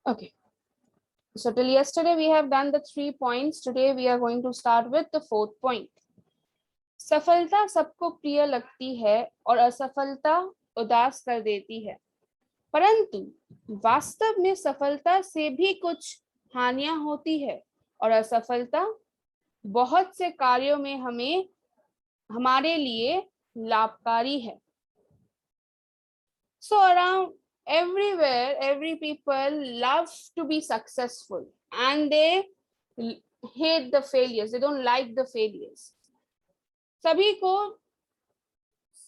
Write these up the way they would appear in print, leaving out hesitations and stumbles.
Okay. So till yesterday we have done the 3 points. Today we are going to start with the 4th point. सफलता सबको प्रिय लगती है और असफलता उदास कर देती है, परंतु वास्तव में सफलता से भी कुछ हानियां होती है और असफलता बहुत से कार्यों में हमारे लिए लाभकारी है. So around everywhere, every people love to be successful and they hate the failures. They don't like the failures. सभी को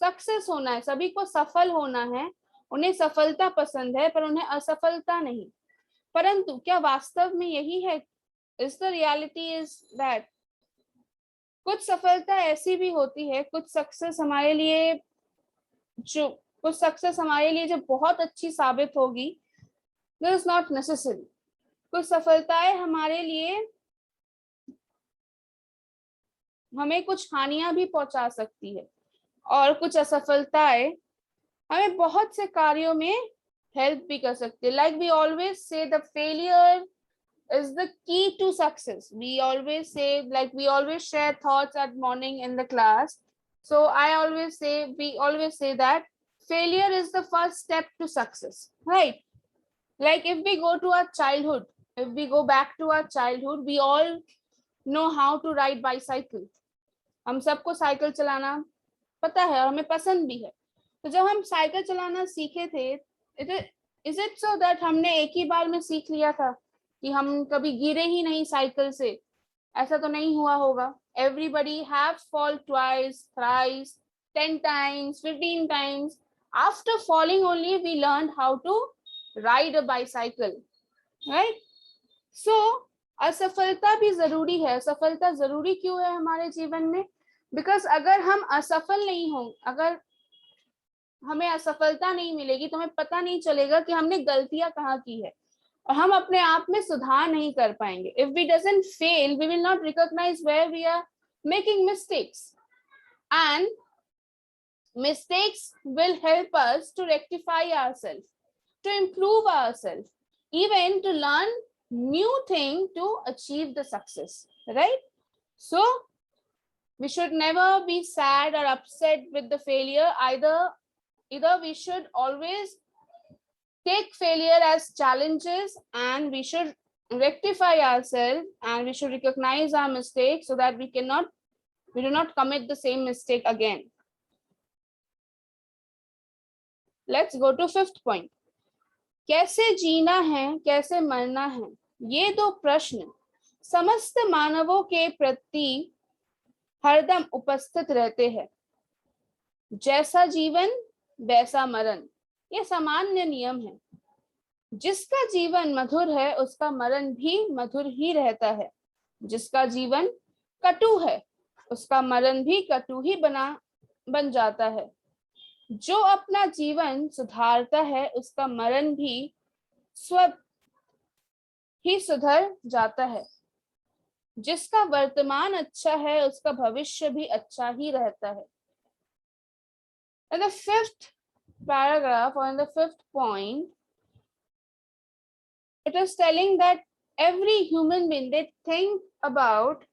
सक्सेस होना है, सभी को सफल होना है, उन्हें सफलता पसंद है पर उन्हें असफलता नहीं. परंतु क्या वास्तव में यही है? Is the reality is that कुछ सफलता ऐसी भी होती है, कुछ सक्सेस हमारे लिए जो बहुत अच्छी साबित होगी, that is not necessary. कुछ सफलताएं हमारे लिए हमें कुछ हानियां भी पहुंचा सकती है और कुछ असफलताएं हमें बहुत से कार्यों में हेल्प भी कर सकती है. Like we always say, the failure is the key to success. We always say, like we always share thoughts at morning in the class. So we always say that failure is the first step to success, right? Like if we go to our childhood, if we go back to our childhood, we all know how to ride bicycle. हम सबको cycle चलाना पता है और हमें पसंद भी है. तो जब हम साइकिल चलाना सीखे थे, is it so that हमने एक ही बार में सीख लिया था कि हम कभी गिरे ही नहीं साइकिल से? ऐसा तो नहीं हुआ होगा. Everybody have fall twice, thrice, 10 times, 15 times. After falling only we learned how to ride a bicycle, right? So असफलता भी जरूरी है. असफलता जरूरी क्यों है हमारे जीवन में? बिकॉज अगर हम असफल नहीं हों, अगर हमें असफलता नहीं मिलेगी तो हमें पता नहीं चलेगा कि हमने गलतियां कहाँ की है और हम अपने आप में सुधार नहीं कर पाएंगे. If we doesn't fail, we will not recognize where we are making mistakes, and mistakes will help us to rectify ourselves, to improve ourselves, even to learn new thing to achieve the success, right? So we should never be sad or upset with the failure. Either we should always take failure as challenges and we should rectify ourselves and we should recognize our mistakes so that we do not commit the same mistake again. Let's go to 5th point. कैसे जीना है, कैसे मरना है, ये दो प्रश्न समस्त मानवों के प्रति हरदम उपस्थित रहते हैं. जैसा जीवन वैसा मरण, ये सामान्य नियम है. जिसका जीवन मधुर है उसका मरण भी मधुर ही रहता है. जिसका जीवन कटु है उसका मरण भी कटु ही बन जाता है. जो अपना जीवन सुधारता है उसका मरण भी स्वतः ही सुधर जाता है. जिसका वर्तमान अच्छा है उसका भविष्य भी अच्छा ही रहता है. In the 5th paragraph or in the 5th point, it is telling that every human being, they think about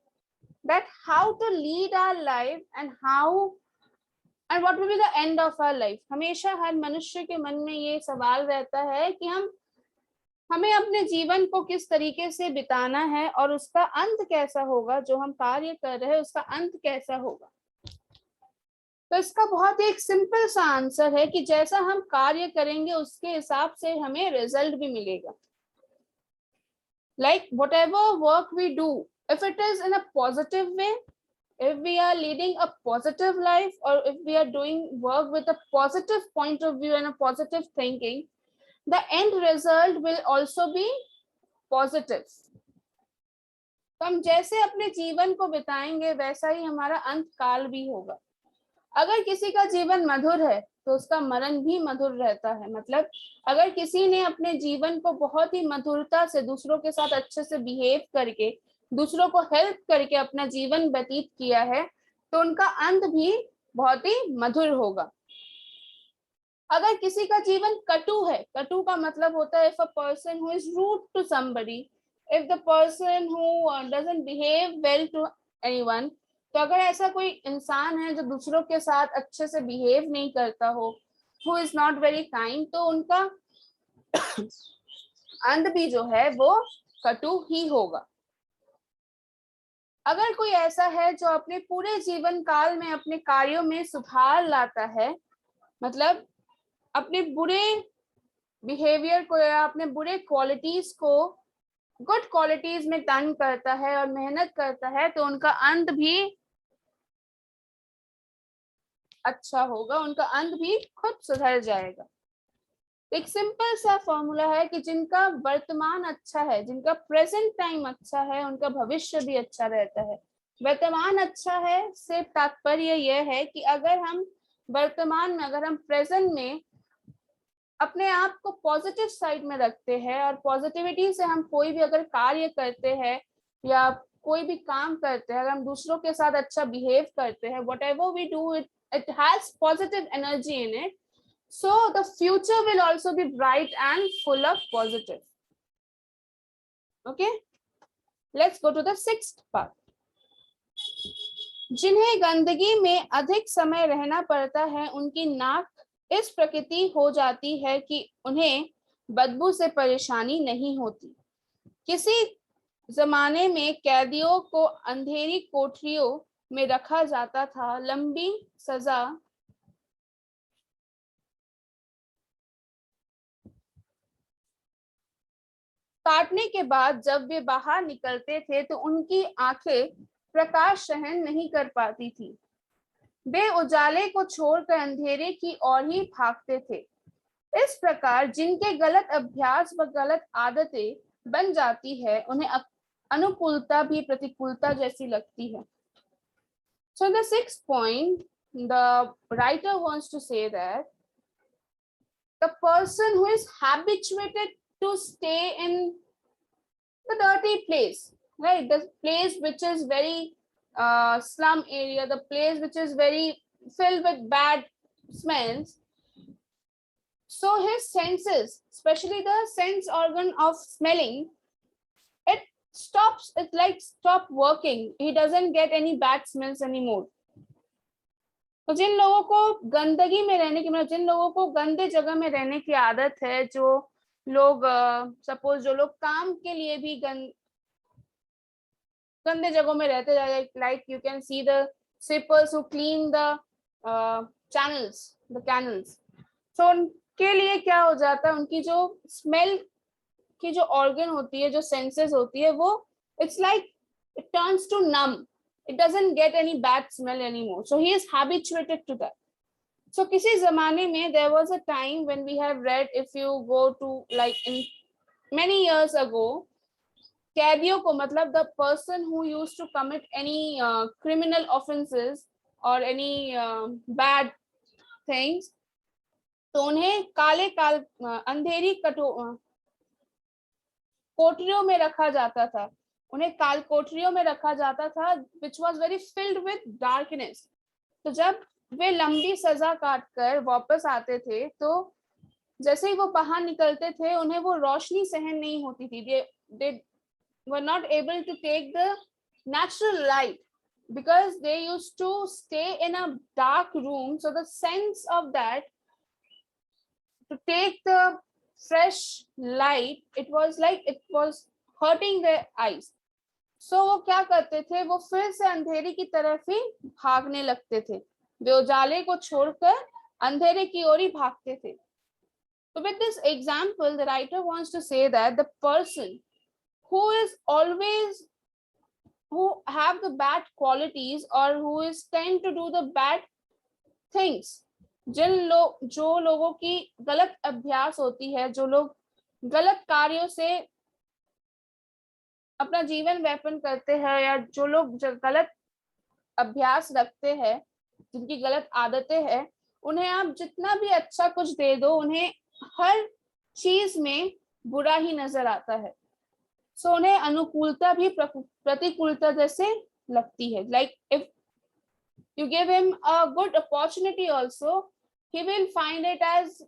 that how to lead our life and what will be the end of our life. हमेशा हर मनुष्य के मन में ये सवाल रहता है कि हमें अपने जीवन को किस तरीके से बिताना है और उसका अंत कैसा होगा. जो हम कार्य कर रहे हैं उसका अंत कैसा होगा. तो इसका बहुत एक सिंपल सा आंसर है कि जैसा हम कार्य करेंगे उसके हिसाब से हमें रिजल्ट भी मिलेगा. Like whatever work we do, if it is in a positive way, if we are leading a positive life or if we are doing work with a positive point of view and a positive thinking, the end result will also be positive. तो हम जैसे अपने जीवन को बिताएंगे वैसा ही हमारा अंत काल भी होगा. अगर किसी का जीवन मधुर है तो उसका मरण भी मधुर रहता है. मतलब अगर किसी ने अपने जीवन को बहुत ही मधुरता से दूसरों के साथ अच्छे से बिहेव करके दूसरों को हेल्प करके अपना जीवन व्यतीत किया है तो उनका अंत भी बहुत ही मधुर होगा. अगर किसी का जीवन कटु है, कटु का मतलब होता है if a person who is rude to somebody, if the person who doesn't behave well to anyone, तो अगर ऐसा कोई इंसान है जो दूसरों के साथ अच्छे से बिहेव नहीं करता हो, who is not very kind, तो उनका अंत भी जो है वो कटु ही होगा। अगर कोई ऐसा है जो अपने पूरे जीवन काल में अपने कार्यों में सुधार लाता है, मतलब अपने बुरे बिहेवियर को या अपने बुरे क्वालिटीज को गुड क्वालिटीज में टर्न करता है और मेहनत करता है, तो उनका अंत भी अच्छा होगा, उनका अंत भी खुद सुधर जाएगा। एक सिंपल सा फॉर्मूला है कि जिनका वर्तमान अच्छा है, जिनका प्रेजेंट टाइम अच्छा है, उनका भविष्य भी अच्छा रहता है। वर्तमान अच्छा है से तात्पर्य यह है कि अगर हम वर्तमान में, अगर हम प्रेजेंट में अपने आप को पॉजिटिव साइड में रखते हैं और पॉजिटिविटी से हम कोई भी अगर कार्य करते हैं या कोई भी काम करते हैं, अगर हम दूसरों के साथ अच्छा बिहेव करते हैं, whatever we do, it has positive energy in it, so the future will also be bright and full of positive. Okay, let's go to the sixth part. जिन्हें गंदगी में अधिक समय रहना पड़ता है, उनकी नाक इस प्रकृति हो जाती है कि उन्हें बदबू से परेशानी नहीं होती। किसी जमाने में कैदियों को अंधेरी कोठरियों में रखा जाता था। लंबी सजा काटने के बाद जब वे बाहर निकलते थे तो उनकी आंखें प्रकाश सहन नहीं कर पाती थी। वे उजाले को छोड़कर अंधेरे की ओर ही भागते थे। इस प्रकार जिनके गलत अभ्यास व गलत आदतें बन जाती है, उन्हें अनुकूलता भी प्रतिकूलता जैसी लगती है। So the sixth point, the writer wants to say that the person who is habituated to stay in the dirty place, right, the place which is very slum area, the place which is very filled with bad smells, so his senses, especially the sense organ of smelling, it stops, it like stop working. He doesn't get any bad smells anymore. तो जिन लोगों को गंदगी में रहने की, मतलब जिन लोगों को गंदे जगह में रहने की आदत है, जो लोग सपोज जो लोग काम के लिए भी गंदे जगहों में रहते जाए, like you can see the sweepers who clean the channels, the canals, तो उनके लिए क्या हो जाता है, उनकी जो स्मेल की जो ऑर्गन होती है, जो सेंसेस होती है, वो it's like it turns to numb, it doesn't get any bad smell anymore, so he is habituated to that. So किसी जमाने में there was a time when we have read, if you go to like in many years ago, कैदियों को, मतलब the person who used to commit any criminal offenses or any bad things, तो उन्हें काले काल अंधेरी कोठरियों में रखा जाता था, उन्हें काल कोठरियों में रखा जाता था, which was very filled with darkness. तो जब वे लंबी सजा काटकर वापस आते थे, तो जैसे ही वो बाहर निकलते थे, उन्हें वो रोशनी सहन नहीं होती थी. They were not able to take the natural light because they used to stay in a dark room. So the sense of that, to take the fresh light, it was like it was hurting their eyes. So वो क्या करते थे, वो फिर से अंधेरे की तरफ ही भागने लगते थे, वे उजाले को छोड़कर अंधेरे की ओर ही भागते थे. So with this example, the writer wants to say that the person who is always, who have the bad qualities or who is tend to do the bad things, जो लोगों की गलत अभ्यास होती है, जो लोग गलत कार्यों से अपना जीवन व्यापन करते हैं, या जो लोग गलत अभ्यास रखते हैं, जिनकी गलत आदतें हैं, उन्हें आप जितना भी अच्छा कुछ दे दो, उन्हें हर चीज में बुरा ही नजर आता है. सो उन्हें अनुकूलता भी प्रतिकूलता जैसे लगती है. Like if you give him a good opportunity also, he will find it as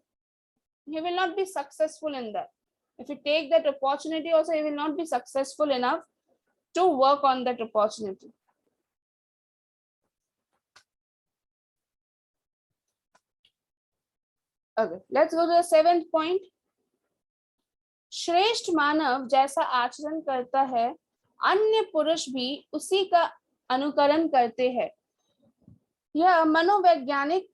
he will not be successful in that. If you take that opportunity also, he will not be successful enough to work on that opportunity. Okay, let's go to the 7th point. श्रेष्ठ मानव जैसा आचरण करता है, अन्य पुरुष भी उसी का अनुकरण करते हैं। यह मनोवैज्ञानिक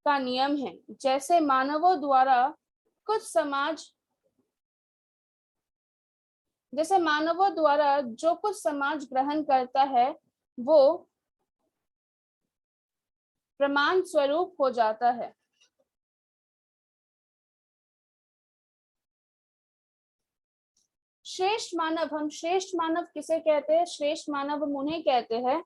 का नियम है। जैसे मानवों द्वारा जो कुछ समाज ग्रहण करता है, वो प्रमाण स्वरूप हो जाता है। श्रेष्ठ मानव, हम श्रेष्ठ मानव किसे कहते हैं? श्रेष्ठ मानव हम उन्हें कहते हैं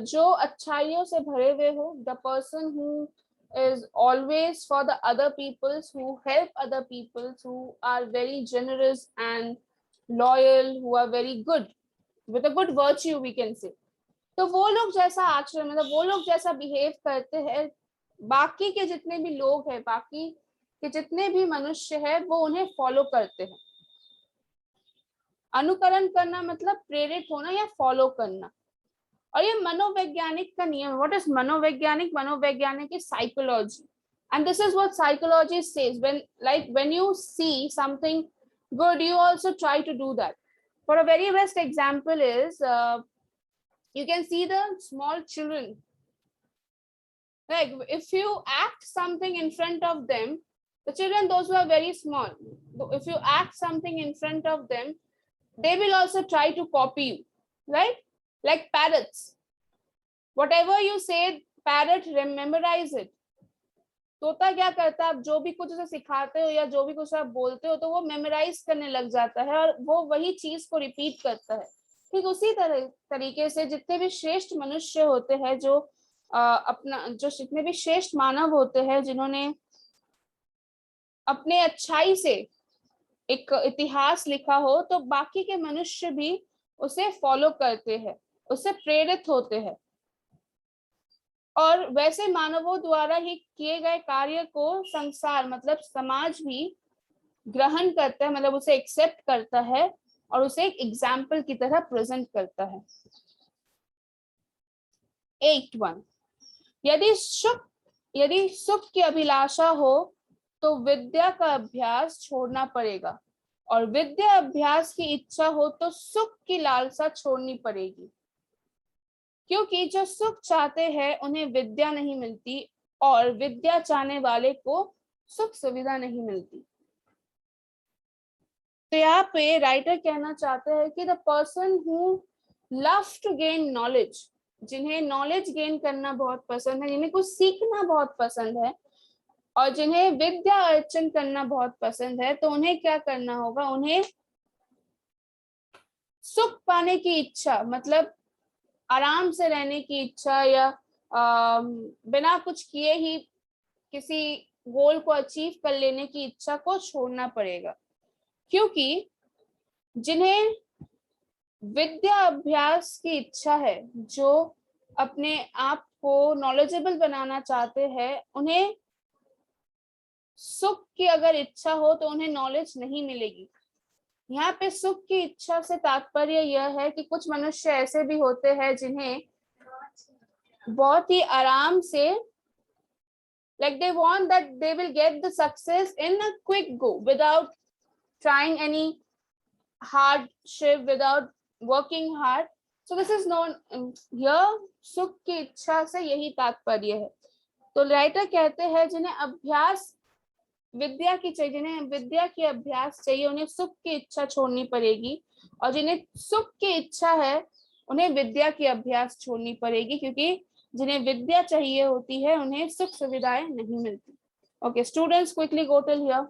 जो अच्छाइयों से भरे हुए हो। The person who is always for the other peoples, who help other peoples, who are very generous and loyal, who are very good with a good virtue we can say. तो वो लोग जैसा आचरण, मतलब वो लोग जैसा बिहेव करते हैं, बाकी के जितने भी लोग हैं, बाकी के जितने भी मनुष्य है, वो उन्हें फॉलो करते हैं। अनुकरण करना मतलब प्रेरित होना या फॉलो करना। और ये मनोवैज्ञानिक का नियम। व्हाट इज मनोवैज्ञानिक? मनोवैज्ञानिक is psychology, and this is what psychology says. when you see something good, you also try to do that. For a very best example is you can see the small children, like if you act something in front of them, the children, those who are very small, if you act something in front of them, they will also try to copy you, right? Like parrots, whatever you say, parrot memorize it. तोता क्या करता है? आप जो भी कुछ उसे सिखाते हो या जो भी कुछ आप बोलते हो, तो वो मेमोराइज करने लग जाता है और वो वही चीज को रिपीट करता है। ठीक उसी तरीके से जितने भी श्रेष्ठ मनुष्य होते हैं, जो जितने भी श्रेष्ठ मानव होते हैं, जिन्होंने अपने अच्छाई से एक इतिहास लिखा हो, तो बाकी के मनुष्य भी उसे फॉलो करते हैं, उससे प्रेरित होते हैं। और वैसे मानवों द्वारा ही किए गए कार्य को संसार मतलब समाज भी ग्रहण करता है, मतलब उसे एक्सेप्ट करता है और उसे एक एग्जाम्पल की तरह प्रेजेंट करता है। 8.1 यदि सुख की अभिलाषा हो तो विद्या का अभ्यास छोड़ना पड़ेगा, और विद्या अभ्यास की इच्छा हो तो सुख की लालसा छोड़नी पड़ेगी। क्योंकि जो सुख चाहते हैं उन्हें विद्या नहीं मिलती, और विद्या चाहने वाले को सुख सुविधा नहीं मिलती। तो यहाँ पे राइटर कहना चाहते हैं कि the person who love to gain knowledge, जिन्हें नॉलेज गेन करना बहुत पसंद है, जिन्हें कुछ सीखना बहुत पसंद है, और जिन्हें विद्या अर्जन करना बहुत पसंद है, तो उन्हें क्या करना होगा? उन्हें सुख पाने की इच्छा, मतलब आराम से रहने की इच्छा, या बिना कुछ किए ही किसी गोल को अचीव कर लेने की इच्छा को छोड़ना पड़ेगा। क्योंकि जिन्हें विद्या अभ्यास की इच्छा है, जो अपने आप को नॉलेजेबल बनाना चाहते हैं, उन्हें सुख की अगर इच्छा हो तो उन्हें नॉलेज नहीं मिलेगी। यहाँ पे सुख की इच्छा से तात्पर्य यह है कि कुछ मनुष्य ऐसे भी होते हैं जिन्हें बहुत ही आराम से, like they want that they will get the success in a quick go without trying any hardship, without working hard. So this is known here, सुख की इच्छा से यही तात्पर्य है। तो राइटर कहते हैं जिन्हें अभ्यास विद्या की चाहिए, जिन्हें विद्या की अभ्यास चाहिए, उन्हें सुख की इच्छा छोड़नी पड़ेगी, और जिन्हें सुख की इच्छा है उन्हें विद्या की अभ्यास छोड़नी पड़ेगी, क्योंकि जिन्हें विद्या चाहिए होती है उन्हें सुख सुविधाएं नहीं मिलती। Okay students, quickly go till here.